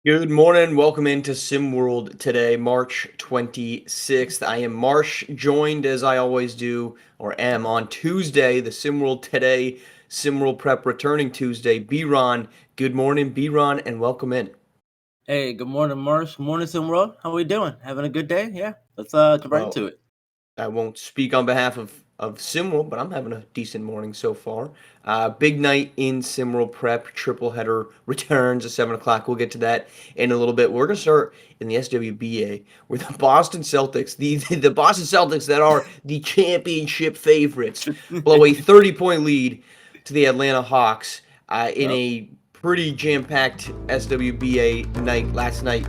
Good morning. Welcome into SimWorld today, March 26th. I am Marsh, joined as I always do, or am on Tuesday, the SimWorld today, SimWorld Prep returning Tuesday. B-Ron, good morning, B-Ron, and welcome in. Hey, good morning, Marsh. Good morning, SimWorld. How we doing? Having a good day? Yeah. Let's jump right Well, into it. I won't speak on behalf of SimWorld, but I'm having a decent morning so far. Big night in SimWorld Prep. Triple header returns at 7 o'clock. We'll get to that in a little bit. We're going to start in the SWBA with the Boston Celtics, the Boston Celtics that are the championship favorites, blow a 30-point lead to the Atlanta Hawks in Yep. a pretty jam-packed SWBA night last night.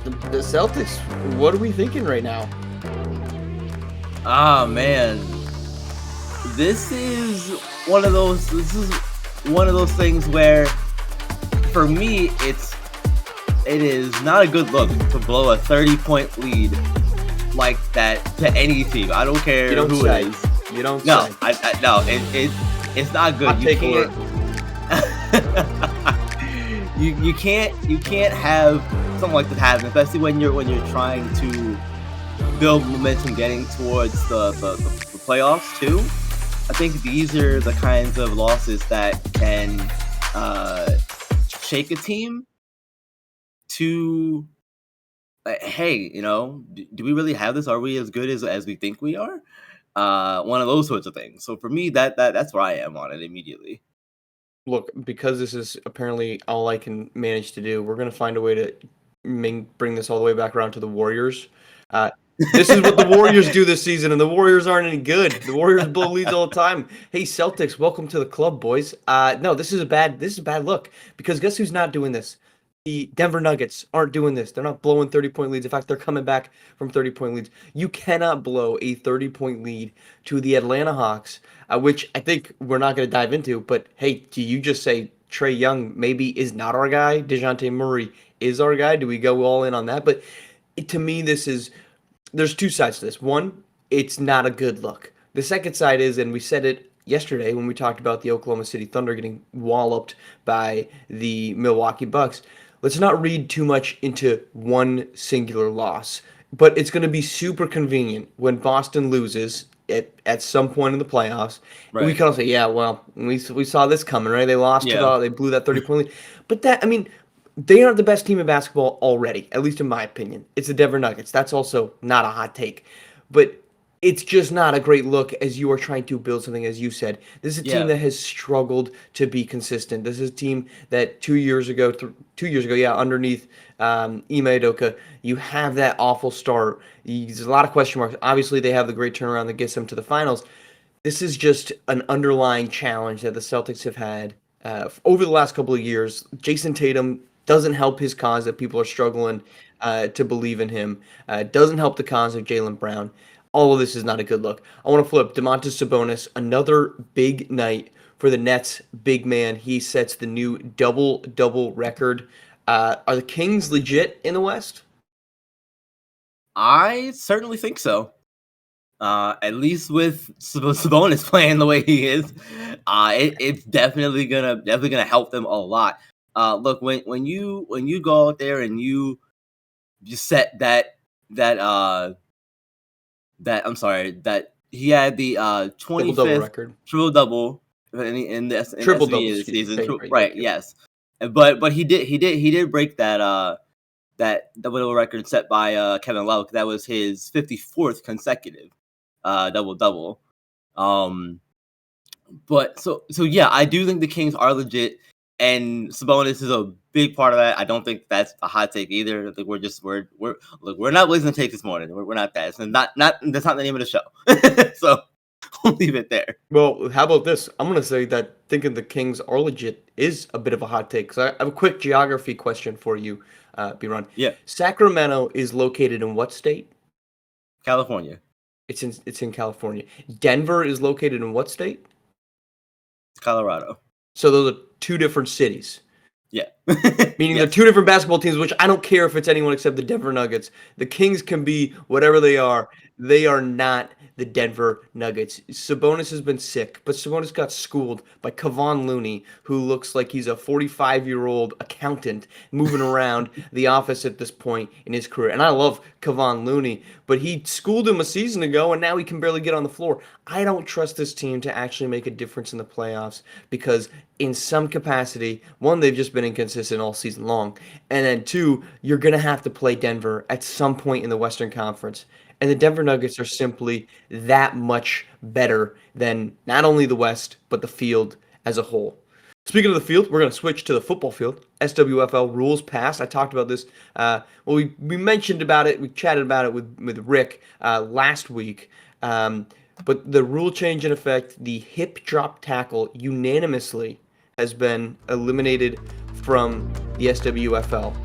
The Celtics, what are we thinking right now? Ah, man. This is one of those things where for me it is not a good look to blow a 30-point lead like that to any team. I don't care You don't who say. it is. You don't No, say. no, it's not good. Hot take alert. You can't have something like that happen, especially when you're trying to build momentum getting towards the playoffs too. I think these are the kinds of losses that can shake a team to hey, do we really have this? Are we as good as we think we are? One of those sorts of things. So for me, that's where I am on it immediately. Look, because this is apparently all I can manage to do, we're going to find a way to bring this all the way back around to the Warriors. Uh, this is what the Warriors do this season, and the Warriors aren't any good. The Warriors blow leads all the time. Hey, Celtics, welcome to the club, boys. No, this is a bad look because guess who's not doing this? The Denver Nuggets aren't doing this. They're not blowing 30-point leads. In fact, they're coming back from 30-point leads. You cannot blow a 30-point lead to the Atlanta Hawks, which I think we're not going to dive into. But hey, do you just say Trae Young maybe is not our guy? DeJounte Murray is our guy? Do we go all in on that? But to me, there's two sides to this. One, it's not a good look. The second side is, and we said it yesterday when we talked about the Oklahoma City Thunder getting walloped by the Milwaukee Bucks. Let's not read too much into one singular loss, but it's going to be super convenient when Boston loses at some point in the playoffs. We Right. can all say, yeah, well, we saw this coming, right? They lost to Yeah. they blew that 30-point lead. But they aren't the best team in basketball already, at least in my opinion. It's the Denver Nuggets. That's also not a hot take. But it's just not a great look as you are trying to build something, as you said. This is a team Yeah. that has struggled to be consistent. This is a team that 2 years ago, yeah, underneath Ime Udoka, you have that awful start. There's a lot of question marks. Obviously, they have the great turnaround that gets them to the finals. This is just an underlying challenge that the Celtics have had over the last couple of years. Jason Tatum doesn't help his cause that people are struggling to believe in him. Doesn't help the cause of Jaylen Brown. All of this is not a good look. I want to flip Domantas Sabonis, another big night for the Nets big man. He sets the new double-double record. Are the Kings legit in the West? I certainly think so. At least with Sabonis playing the way he is, it's definitely gonna help them a lot. Look, when you go out there and you set that that I'm sorry, that he had the Double-double 25th record. triple double in Triple double, SVA this excuse me. season. Right, right, right, Right, right. yes, but he did break that double double record set by Kevin Love. That was his 54th consecutive double double. Um, but so yeah, I do think the Kings are legit, and Sabonis is a big part of that. I don't think that's a hot take either. I think we're not blazing the take this morning. We're not that. It's not that's not the name of the show. So we'll leave it there. Well, how about this? I'm going to say that thinking the Kings are legit is a bit of a hot take. So I have a quick geography question for you, Biran. Yeah, Sacramento is located in what state? California, It's in California. Denver is located in what state? Colorado. So those are two different cities. Yeah, Meaning they're Yes. two different basketball teams, which I don't care if it's anyone except the Denver Nuggets. The Kings can be whatever they are. They are not the Denver Nuggets. Sabonis has been sick, but Sabonis got schooled by Kevon Looney, who looks like he's a 45-year-old accountant moving around the office at this point in his career. And I love Kevon Looney, but he schooled him a season ago, and now he can barely get on the floor. I don't trust this team to actually make a difference in the playoffs because in some capacity, one, they've just been inconsistent all season long, and then two, you're going to have to play Denver at some point in the Western Conference. And the Denver Nuggets are simply that much better than not only the West, but the field as a whole. Speaking of the field, we're going to switch to the football field. SWFL rules passed. I talked about this. We mentioned about it. We chatted about it with Rick last week. But the rule change in effect, the hip drop tackle unanimously has been eliminated from the SWFL.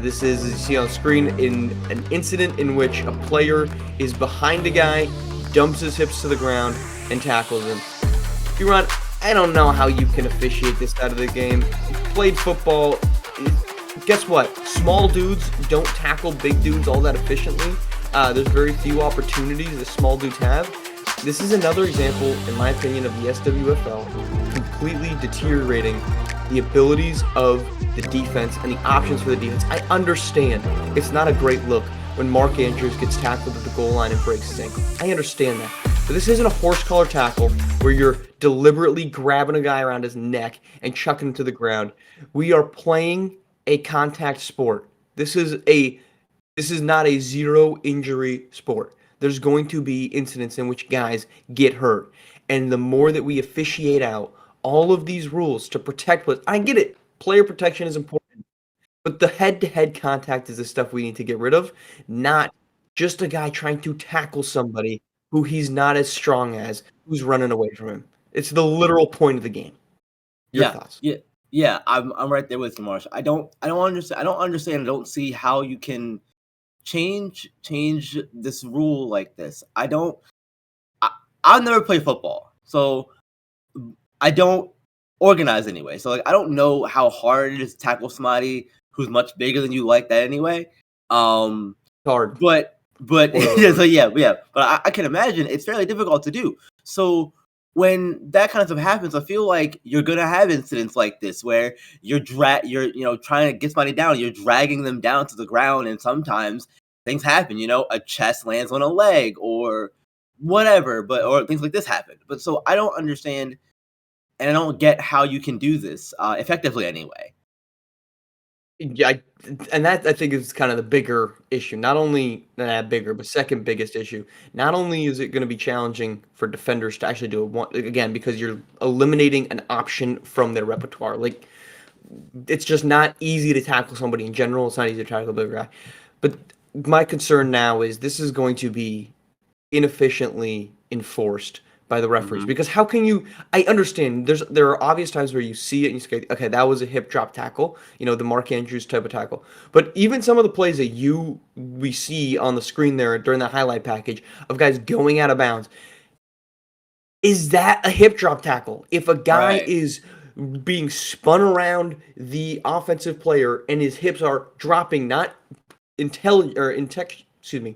This is, as you see on screen, in an incident in which a player is behind a guy, dumps his hips to the ground, and tackles him. Ron, I don't know how you can officiate this out of the game. You played football. Guess what? Small dudes don't tackle big dudes all that efficiently. There's very few opportunities that small dudes have. This is another example, in my opinion, of the SWFL completely deteriorating the abilities of the defense and the options for the defense. I understand it's not a great look when Mark Andrews gets tackled at the goal line and breaks his ankle. I understand that. But this isn't a horse collar tackle where you're deliberately grabbing a guy around his neck and chucking him to the ground. We are playing a contact sport. This is not a zero injury sport. There's going to be incidents in which guys get hurt. And the more that we officiate out all of these rules to protect what I get it. Player protection is important. But the head-to-head contact is the stuff we need to get rid of, not just a guy trying to tackle somebody who he's not as strong as, who's running away from him. It's the literal point of the game. Your thoughts? Yeah. I'm right there with you, Marsh. I don't understand. I don't see how you can change this rule like this. I've never played football, so I don't organize anyway. So like I don't know how hard it is to tackle somebody who's much bigger than you like that anyway. Hard. But yeah. But I can imagine it's fairly difficult to do. So when that kind of stuff happens, I feel like you're gonna have incidents like this where you're trying to get somebody down, you're dragging them down to the ground, and sometimes things happen. A chest lands on a leg or whatever, or things like this happen. But so I don't understand, and I don't get how you can do this effectively anyway. Yeah, and that I think is kind of the bigger issue. Not only that bigger, but second biggest issue. Not only is it going to be challenging for defenders to actually do it again because you're eliminating an option from their repertoire. Like it's just not easy to tackle somebody in general. It's not easy to tackle a bigger guy. But my concern now is this is going to be inefficiently enforced by the referees because how can you? I understand there are obvious times where you see it and you say, okay, that was a hip drop tackle, the Mark Andrews type of tackle. But even some of the plays that we see on the screen there during the highlight package of guys going out of bounds, is that a hip drop tackle? If a guy is being spun around the offensive player and his hips are dropping, not excuse me.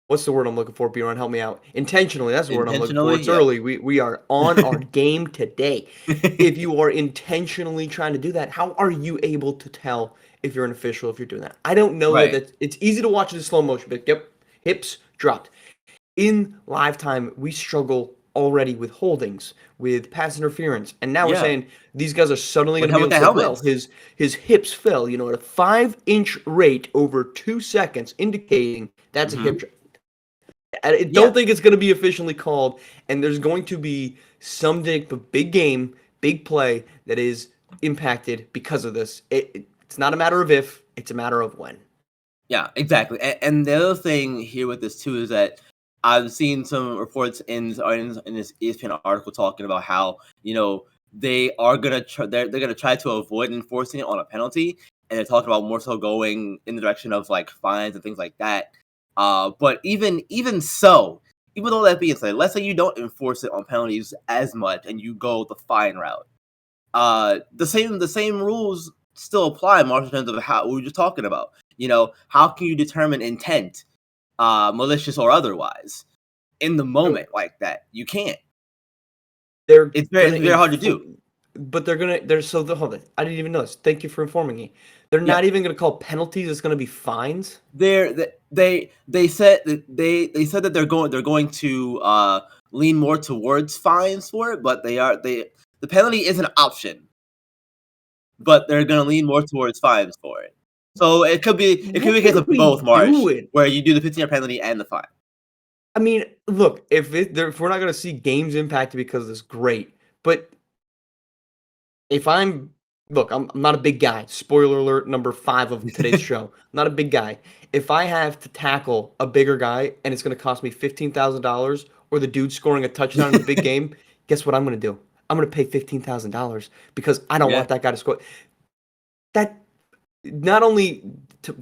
What's the word I'm looking for, Bjorn? Help me out. Intentionally, that's the word I'm looking for. It's early. We are on our game today. If you are intentionally trying to do that, how are you able to tell if you're an official if you're doing that? I don't know that it's easy to watch it in slow motion, but yep, hips dropped. In live time, we struggle already with holdings, with pass interference, and now we're saying these guys are suddenly going to be able to say, well, his hips fell, at a 5-inch rate over 2 seconds, indicating that's a hip drop. I don't think it's going to be officially called, and there's going to be some big game, big play that is impacted because of this. It's not a matter of if, it's a matter of when. Yeah, exactly. And the other thing here with this too is that I've seen some reports in this ESPN article talking about how they are gonna they're gonna try to avoid enforcing it on a penalty, and they're talking about more so going in the direction of like fines and things like that. But even so, even though that being said, let's say you don't enforce it on penalties as much and you go the fine route. The same rules still apply, Marshall, in terms of how we were just talking about. How can you determine intent, malicious or otherwise, in the So moment like that? You can't. they're It's gonna very hard to do. but they're so the hold on. I didn't even know this. Thank you for informing me. They're Yeah, not even gonna call penalties. It's gonna be fines. they said that they said that they're going to lean more towards fines for it, but the penalty is an option, but they're gonna lean more towards fines for it. So it could be a What case are of we both, Marsh, doing? where you do the 15-yard penalty and the fine. I mean, look, if we're not gonna see games impacted because of this, great. But if I'm look, I'm not a big guy. Spoiler alert, number 5 of today's show. Not a big guy. If I have to tackle a bigger guy and it's gonna cost me $15,000 or the dude scoring a touchdown in a big game, guess what I'm gonna do? I'm gonna pay $15,000 because I don't Yeah, want that guy to score. That not only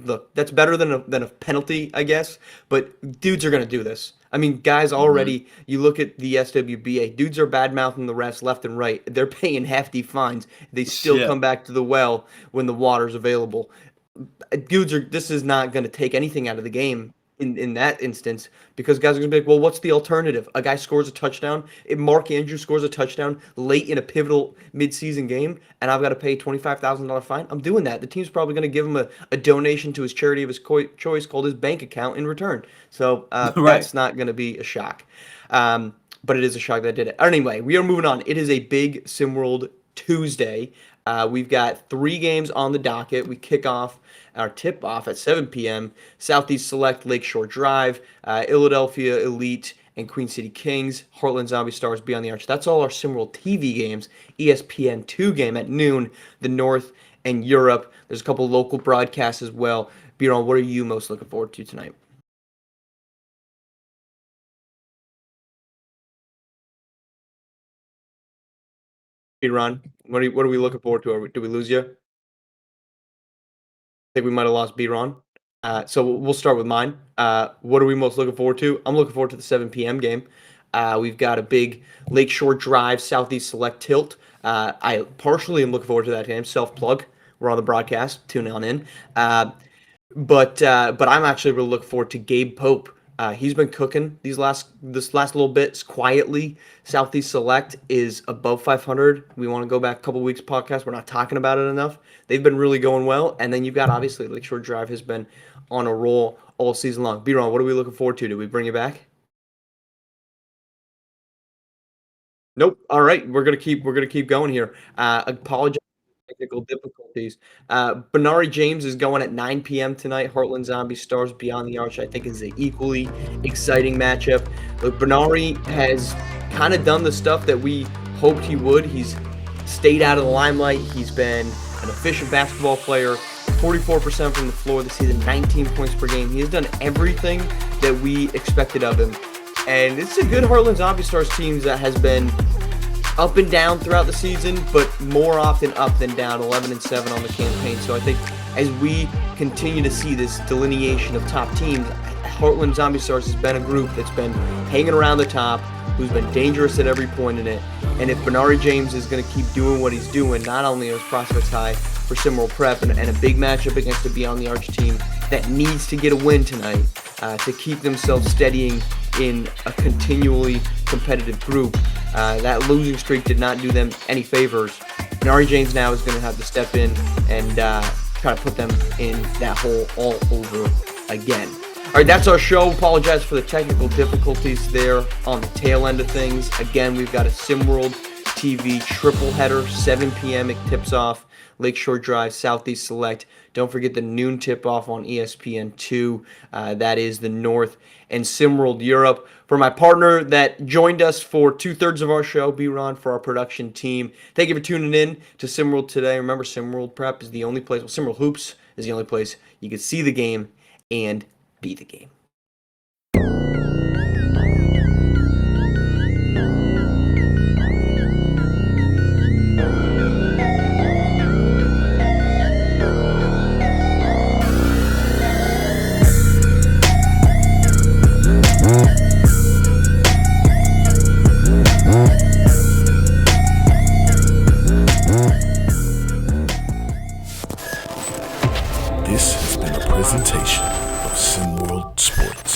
look, that's better than a penalty, I guess, but dudes are gonna do this. I mean, guys hmm already. You look at the SWBA, dudes are bad mouthing the refs left and right. They're paying hefty fines. They still yeah, come back to the well when the water's available. Dudes are. This is not going to take anything out of the game in that instance because guys are going to be like, well, what's the alternative? A guy scores a touchdown. If Mark Andrews scores a touchdown late in a pivotal midseason game, and I've got to pay $25,000 fine, I'm doing that. The team's probably going to give him a donation to his charity of his choice called his bank account in return. So right. that's not going to be a shock. But it is a shock that did it. Anyway, we are moving on. It is a big SimWorld Tuesday. We've got 3 games on the docket. We kick off our tip off at 7 p.m. Southeast Select, Lakeshore Drive, Philadelphia Elite, and Queen City Kings, Heartland Zombie Stars, Beyond the Arch. That's all our SimWorld TV games. ESPN 2 game at noon, the North and Europe. There's a couple local broadcasts as well. Biron, what are you most looking forward to tonight? Biron, what are we looking forward to? Do we lose you? Think we might have lost B-Ron. So we'll start with mine. What are we most looking forward to? I'm looking forward to the 7 p.m. game. We've got a big Lakeshore Drive Southeast Select tilt. I partially am looking forward to that game. Self plug. We're on the broadcast. Tune on in. But I'm actually really looking forward to Gabe Pope. He's been cooking this last little bit quietly. Southeast Select is above 500. We want to go back a couple weeks podcast. We're not talking about it enough. They've been really going well. And then you've got obviously Lakeshore Drive has been on a roll all season long. B-Ron, what are we looking forward to? Do we bring you back? Nope. All right, we're gonna keep going here. Apologize for technical difficulties. Benari James is going at 9 p.m. tonight. Heartland Zombie Stars Beyond the Arch. I think is an equally exciting matchup. Look, Benari has kind of done the stuff that we hoped he would. He's stayed out of the limelight. He's been an efficient basketball player. 44% from the floor this season, 19 points per game. He has done everything that we expected of him. And it's a good Heartland Zombie Stars team that has been up and down throughout the season, but more often up than down, 11-7 on the campaign. So I think as we continue to see this delineation of top teams, Heartland Zombie Stars has been a group that's been hanging around the top, who's been dangerous at every point in it. And if Benari James is going to keep doing what he's doing, not only are his prospects high for SimWorld Prep and a big matchup against the Beyond the Arch team that needs to get a win tonight to keep themselves steadying in a continually competitive group. That losing streak did not do them any favors. Benari James now is going to have to step in and try to put them in that hole all over again. All right, that's our show. Apologize for the technical difficulties there on the tail end of things. Again, we've got a SimWorld TV triple header, 7 p.m. It tips off. Lakeshore Drive, Southeast Select. Don't forget the noon tip-off on ESPN2. That is the North and SimWorld Europe. For my partner that joined us for 2/3 of our show, B-Ron, for our production team, thank you for tuning in to SimWorld today. Remember, SimWorld Prep is the only place, well, SimWorld Hoops is the only place you can see the game and be the game. This has been a presentation of SimWorld Sports.